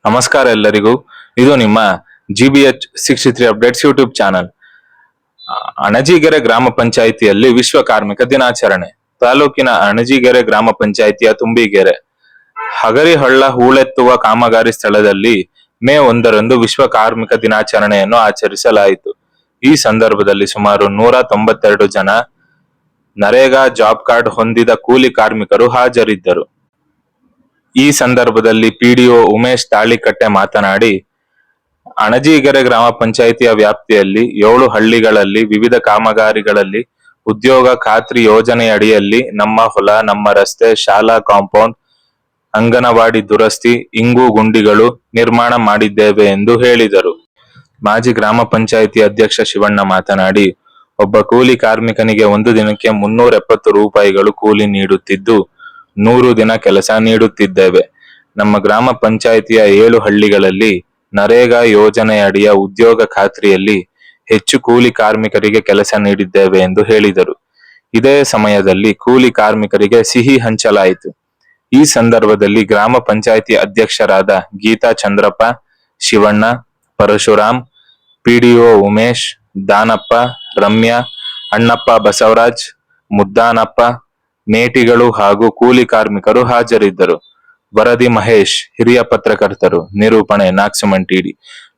ನಮಸ್ಕಾರ ಎಲ್ಲರಿಗೂ. ಇದು ನಿಮ್ಮ GBH 63 updates YouTube channel. Anajigere ಗ್ರಾಮ ಪಂಚಾಯಿತಿಯಲ್ಲಿ ವಿಶ್ವ ಕಾರ್ಮಿಕ ದಿನಾಚರಣೆ. ತಾಲೂಕಿನ ಅಣಜಿಗೆರೆ ಗ್ರಾಮ ಪಂಚಾಯಿತಿಯ ತುಂಬಿಗೆರೆ ಹಗರಿಹಳ್ಳ ಹೂಳೆತ್ತುವ ಕಾಮಗಾರಿ ಸ್ಥಳದಲ್ಲಿ ಮೇ 1ರಂದು ವಿಶ್ವ ಕಾರ್ಮಿಕ ದಿನಾಚರಣೆಯನ್ನು ಆಚರಿಸಲಾಯಿತು. ಈ ಸಂದರ್ಭದಲ್ಲಿ ಸುಮಾರು 192 ಜನ ನರೇಗಾ ಜಾಬ್ ಕಾರ್ಡ್ ಹೊಂದಿದ ಕೂಲಿ ಕಾರ್ಮಿಕರು ಹಾಜರಿದ್ದರು. ಈ ಸಂದರ್ಭದಲ್ಲಿ ಪಿಡಿಒ ಉಮೇಶ್ ತಾಳಿಕಟ್ಟೆ ಮಾತನಾಡಿ, ಅಣಜಿಗೆರೆ ಗ್ರಾಮ ಪಂಚಾಯಿತಿಯ ವ್ಯಾಪ್ತಿಯಲ್ಲಿ 7 ಹಳ್ಳಿಗಳಲ್ಲಿ ವಿವಿಧ ಕಾಮಗಾರಿಗಳಲ್ಲಿ ಉದ್ಯೋಗ ಖಾತ್ರಿ ಯೋಜನೆಯಡಿಯಲ್ಲಿ ನಮ್ಮ ಹೊಲ, ನಮ್ಮ ರಸ್ತೆ, ಶಾಲಾ ಕಾಂಪೌಂಡ್, ಅಂಗನವಾಡಿ ದುರಸ್ತಿ, ಇಂಗು ಗುಂಡಿಗಳು ನಿರ್ಮಾಣ ಮಾಡಿದ್ದೇವೆ ಎಂದು ಹೇಳಿದರು. ಮಾಜಿ ಗ್ರಾಮ ಪಂಚಾಯಿತಿ ಅಧ್ಯಕ್ಷ ಶಿವಣ್ಣ ಮಾತನಾಡಿ, ಒಬ್ಬ ಕೂಲಿ ಕಾರ್ಮಿಕನಿಗೆ ಒಂದು ದಿನಕ್ಕೆ 370 ರೂಪಾಯಿಗಳು ಕೂಲಿ ನೀಡುತ್ತಿದ್ದು 100 ದಿನ ಕೆಲಸ ನೀಡುತ್ತಿದ್ದೇವೆ. ನಮ್ಮ ಗ್ರಾಮ ಪಂಚಾಯಿತಿಯ 7 ಹಳ್ಳಿಗಳಲ್ಲಿ ನರೇಗಾ ಯೋಜನೆಯಡಿಯ ಉದ್ಯೋಗ ಖಾತ್ರಿಯಲ್ಲಿ ಹೆಚ್ಚು ಕೂಲಿ ಕಾರ್ಮಿಕರಿಗೆ ಕೆಲಸ ನೀಡಿದ್ದೇವೆ ಎಂದು ಹೇಳಿದರು. ಇದೇ ಸಮಯದಲ್ಲಿ ಕೂಲಿ ಕಾರ್ಮಿಕರಿಗೆ ಸಿಹಿ ಹಂಚಲಾಯಿತು. ಈ ಸಂದರ್ಭದಲ್ಲಿ ಗ್ರಾಮ ಪಂಚಾಯಿತಿ ಅಧ್ಯಕ್ಷರಾದ ಗೀತಾ ಚಂದ್ರಪ್ಪ, ಶಿವಣ್ಣ, ಪರಶುರಾಮ್, ಪಿಡಿಒ ಉಮೇಶ್, ದಾನಪ್ಪ, ರಮ್ಯಾ, ಅಣ್ಣಪ್ಪ ಬಸವರಾಜ್, ಮುದ್ದಾನಪ್ಪ, ಮೇಟಿಗಳು ಹಾಗೂ ಕೂಲಿ ಕಾರ್ಮಿಕರು ಹಾಜರಿದ್ದರು. ವರದಿ ಮಹೇಶ್, ಹಿರಿಯ ಪತ್ರಕರ್ತರು, ನಿರೂಪಣೆ ನಾಗಸುಮನ್ ಟಿಡಿ.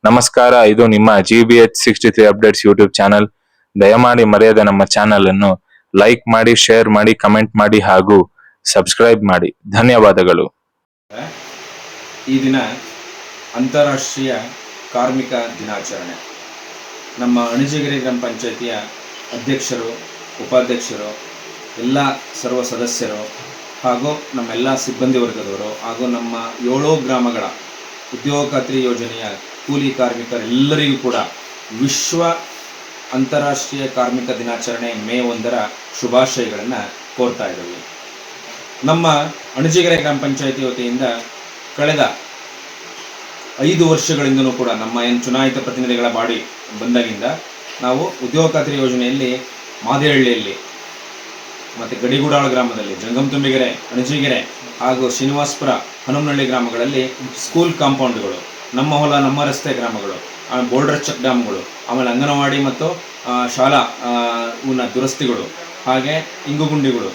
ನಮಸ್ಕಾರ. ಇದು ನಿಮ್ಮ GBH 63 ಅಪ್ಡೇಟ್ಸ್ ಯೂಟ್ಯೂಬ್ ಚಾನಲ್. ದಯಮಾಡಿ ಮರೆಯದೆ ನಮ್ಮ ಚಾನಲ್ ಅನ್ನು ಲೈಕ್ ಮಾಡಿ, ಶೇರ್ ಮಾಡಿ, ಕಮೆಂಟ್ ಮಾಡಿ ಹಾಗೂ ಸಬ್ಸ್ಕ್ರೈಬ್ ಮಾಡಿ. ಧನ್ಯವಾದಗಳು. ಈ ದಿನ ಅಂತಾರಾಷ್ಟ್ರೀಯ ಕಾರ್ಮಿಕ ದಿನಾಚರಣೆ. ನಮ್ಮ ಅಣಜಿಗೆರೆ ಗ್ರಾಮ ಪಂಚಾಯಿತಿಯ ಅಧ್ಯಕ್ಷರು, ಉಪಾಧ್ಯಕ್ಷರು, ಎಲ್ಲ ಸರ್ವ ಸದಸ್ಯರು ಹಾಗೂ ನಮ್ಮೆಲ್ಲ ಸಿಬ್ಬಂದಿ ವರ್ಗದವರು ಹಾಗೂ ನಮ್ಮ 7 ಗ್ರಾಮಗಳ ಉದ್ಯೋಗ ಖಾತ್ರಿ ಯೋಜನೆಯ ಕೂಲಿ ಕಾರ್ಮಿಕರೆಲ್ಲರಿಗೂ ಕೂಡ ವಿಶ್ವ ಅಂತಾರಾಷ್ಟ್ರೀಯ ಕಾರ್ಮಿಕ ದಿನಾಚರಣೆ ಮೇ 1ರ ಶುಭಾಶಯಗಳನ್ನು ಕೋರ್ತಾ ಇದ್ದೀವಿ. ನಮ್ಮ ಅಣಜಿಗೆರೆ ಗ್ರಾಮ ಪಂಚಾಯಿತಿ ವತಿಯಿಂದ ಕಳೆದ 5 ವರ್ಷಗಳಿಂದಲೂ ಕೂಡ ನಮ್ಮ ಚುನಾಯಿತ ಪ್ರತಿನಿಧಿಗಳ ಬಾಡಿ ಬಂದಾಗಿಂದ ನಾವು ಉದ್ಯೋಗ ಖಾತ್ರಿ ಯೋಜನೆಯಲ್ಲಿ ಮಾದೇಹಳ್ಳಿಯಲ್ಲಿ ಮತ್ತು ಗಡಿಗೂಡಾಳ ಗ್ರಾಮದಲ್ಲಿ, ಜಂಗಮ್ ತುಂಬಿಗೆರೆ, ಅಣಜಿಗೆರೆ ಹಾಗೂ ಶ್ರೀನಿವಾಸಪುರ, ಹನುಮನಹಳ್ಳಿ ಗ್ರಾಮಗಳಲ್ಲಿ ಸ್ಕೂಲ್ ಕಾಂಪೌಂಡ್ಗಳು, ನಮ್ಮ ಹೊಲ ನಮ್ಮ ರಸ್ತೆ ಗ್ರಾಮಗಳು, ಬೋರ್ಡರ್ ಚೆಕ್ ಡ್ಯಾಮ್ಗಳು, ಆಮೇಲೆ ಅಂಗನವಾಡಿ ಮತ್ತು ಶಾಲಾ ದುರಸ್ತಿಗಳು, ಹಾಗೆ ಇಂಗುಗುಂಡಿಗಳು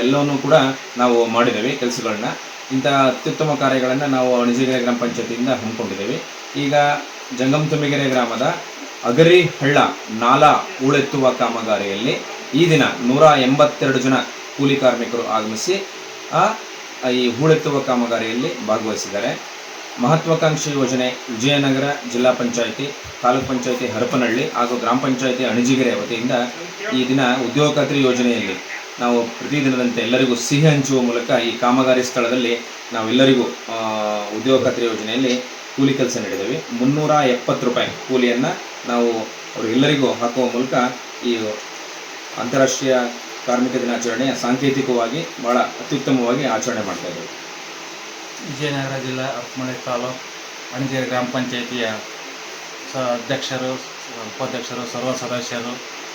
ಎಲ್ಲವನ್ನೂ ಕೂಡ ನಾವು ಮಾಡಿದ್ದೇವೆ ಕೆಲಸಗಳನ್ನ. ಇಂಥ ಅತ್ಯುತ್ತಮ ಕಾರ್ಯಗಳನ್ನು ನಾವು ಅಣಜಿಗೆರೆ ಗ್ರಾಮ ಪಂಚಾಯತಿಯಿಂದ ಹಮ್ಮಿಕೊಂಡಿದ್ದೇವೆ. ಈಗ ಜಂಗಮ್ ತುಂಬಿಗೆರೆ ಗ್ರಾಮದ ಹಗರಿಹಳ್ಳ ನಾಲಾ ಹೂಳೆತ್ತುವ ಕಾಮಗಾರಿಯಲ್ಲಿ ಈ ದಿನ 182 ಜನ ಕೂಲಿ ಕಾರ್ಮಿಕರು ಆಗಮಿಸಿ ಈ ಹೂಳೆತ್ತುವ ಕಾಮಗಾರಿಯಲ್ಲಿ ಭಾಗವಹಿಸಿದ್ದಾರೆ. ಮಹತ್ವಾಕಾಂಕ್ಷಿ ಯೋಜನೆ ವಿಜಯನಗರ ಜಿಲ್ಲಾ ಪಂಚಾಯಿತಿ, ತಾಲೂಕ್ ಪಂಚಾಯಿತಿ ಹರಪನಹಳ್ಳಿ ಹಾಗೂ ಗ್ರಾಮ ಪಂಚಾಯಿತಿ ಅಣಜಿಗೆರೆ ವತಿಯಿಂದ ಈ ದಿನ ಉದ್ಯೋಗ ಖಾತ್ರಿ ಯೋಜನೆಯಲ್ಲಿ ನಾವು ಪ್ರತಿದಿನದಂತೆ ಎಲ್ಲರಿಗೂ ಸಿಹಿ ಹಂಚುವ ಮೂಲಕ ಈ ಕಾಮಗಾರಿ ಸ್ಥಳದಲ್ಲಿ ನಾವೆಲ್ಲರಿಗೂ ಉದ್ಯೋಗ ಖಾತ್ರಿ ಯೋಜನೆಯಲ್ಲಿ ಕೂಲಿ ಕೆಲಸ ನೀಡಿದ್ದೇವೆ. 370 ರೂಪಾಯಿ ಕೂಲಿಯನ್ನು ನಾವು ಅವರೆಲ್ಲರಿಗೂ ಹಾಕುವ ಮೂಲಕ ಈ ಅಂತಾರಾಷ್ಟ್ರೀಯ ಕಾರ್ಮಿಕ ದಿನಾಚರಣೆಯ ಸಾಂಕೇತಿಕವಾಗಿ ಭಾಳ ಅತ್ಯುತ್ತಮವಾಗಿ ಆಚರಣೆ ಮಾಡ್ತಾ ಇದ್ದೇವೆ. ವಿಜಯನಗರ ಜಿಲ್ಲಾ ಹರಪನಹಳ್ಳಿ ತಾಲೂಕು ಅಣಜಿಗೆರೆ ಗ್ರಾಮ ಪಂಚಾಯಿತಿಯ ಅಧ್ಯಕ್ಷರು, ಉಪಾಧ್ಯಕ್ಷರು, ಸರ್ವ ಸದಸ್ಯರು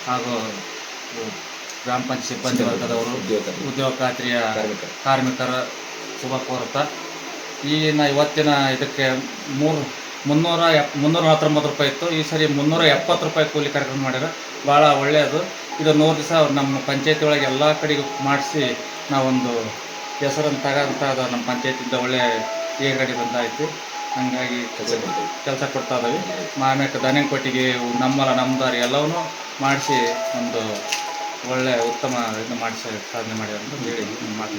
ಹಾಗೂ ಗ್ರಾಮ ಪಂಚಾಯತ್ ಸಿಬ್ಬಂದಿ ವರ್ಗದವರು, ಉದ್ಯೋಗ ಖಾತ್ರಿಯ ಕಾರ್ಮಿಕರ ಶುಭ ಕೋರುತ್ತಾ ಇವತ್ತಿನ ಇದಕ್ಕೆ 349 ರೂಪಾಯಿ ಇತ್ತು. ಈ ಸರಿ 370 ರೂಪಾಯಿ ಕೂಲಿ ಕಾರ್ಯಕ್ರಮ ಮಾಡ್ಯಾರ. ಭಾಳ ಒಳ್ಳೆಯದು. ಇದು 100 ದಿವಸ ನಮ್ಮ ಪಂಚಾಯತಿ ಒಳಗೆ ಎಲ್ಲ ಕಡೆಗೂ ಮಾಡಿಸಿ ನಾವೊಂದು ಹೆಸರನ್ನು ತಗೋಂಥ ನಮ್ಮ ಪಂಚಾಯತಿಯಿಂದ ಒಳ್ಳೆಯ ಏರ್ಗಡೆ ಬಂದಾಯಿತು. ಹಾಗಾಗಿ ಕೆಲಸ ಕೊಡ್ತಾ ಇದ್ದೀವಿ. ಆಮೇಲೆ ಧಾನ್ಯ ಕೊಟ್ಟಿಗೆ, ನಮ್ಮದಾರಿ ಎಲ್ಲವನ್ನೂ ಮಾಡಿಸಿ ಒಂದು ಒಳ್ಳೆಯ ಉತ್ತಮ ಇದನ್ನು ಮಾಡಿಸಿ ಸಾಧನೆ ಮಾಡಿ ಅಂತ ಹೇಳಿ ಮಾತು.